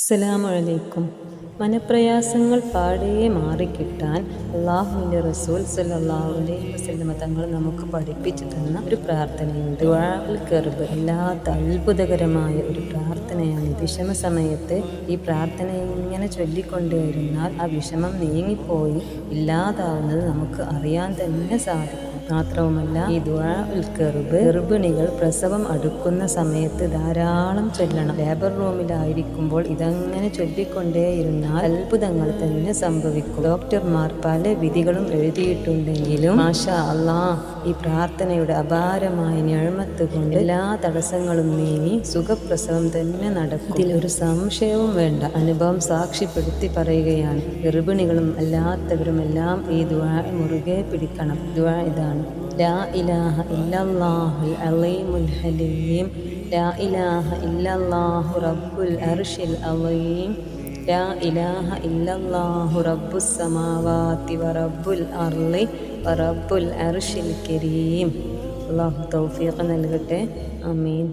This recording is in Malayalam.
അസ്സലാമു അലൈക്കും. മനപ്രയാസങ്ങൾ പാടെ മാറിക്കിട്ടാൻ അള്ളാഹുവിൻ്റെ റസൂൽ സല്ലല്ലാഹു അലൈഹി വസല്ലമ തങ്ങൾ നമുക്ക് പഠിപ്പിച്ചു തന്ന ഒരു പ്രാർത്ഥനയുണ്ട്. ദുആഉൽ കർബ്, വല്ലാത്ത അത്ഭുതകരമായ ഒരു പ്രാർത്ഥനയാണ്. വിഷമ സമയത്ത് ഈ പ്രാർത്ഥന ഇങ്ങനെ ചൊല്ലിക്കൊണ്ടിരുന്നാൽ ആ വിഷമം നീങ്ങിപ്പോയി ഇല്ലാതാവുന്നത് നമുക്ക് അറിയാൻ തന്നെ സാധിക്കും. മാത്രവുമല്ല, ഈ ദുആഉൽ കർബ് ഗർഭിണികൾ പ്രസവം അടുക്കുന്ന സമയത്ത് ധാരാളം ചൊല്ലണം. ലേബർ റൂമിലായിരിക്കുമ്പോൾ ഇതങ്ങനെ ചൊല്ലിക്കൊണ്ടേയിരുന്നാൽ അത്ഭുതങ്ങൾ തന്നെ സംഭവിക്കും. ഡോക്ടർമാർ പല വിധികളും എഴുതിയിട്ടുണ്ടെങ്കിലും മാഷാ അല്ലാഹ്, ഈ പ്രാർത്ഥനയുടെ അപാരമായ നിഅമത്ത് കൊണ്ട് എല്ലാ തടസ്സങ്ങളും നീങ്ങി സുഖപ്രസവം തന്നെ നടക്കും. ഇതിലൊരു സംശയവും വേണ്ട. അനുഭവം സാക്ഷ്യപ്പെടുത്തി പറയുകയാണ്. ഗർഭിണികളും അല്ലാത്തവരും എല്ലാം ഈ ദുആ മുറുകെ പിടിക്കണം. ദുആ ഇതാണ്: ലാ ഇലാഹ ഇല്ലല്ലാഹുൽ അലീമുൽ ഹലീം, ലാ ഇലാഹ ഇല്ലല്ലാഹു റബ്ബുൽ അർശിൽ അലീം, ലാ ഇലാഹ ഇല്ലല്ലാഹു റബ്ബുസ് സമാവാതി വറബ്ബുൽ അർളി വറബ്ബുൽ അർശിൽ കരീം. അല്ലാഹു തൗഫീഖ് നൽകട്ടെ. ആമീൻ.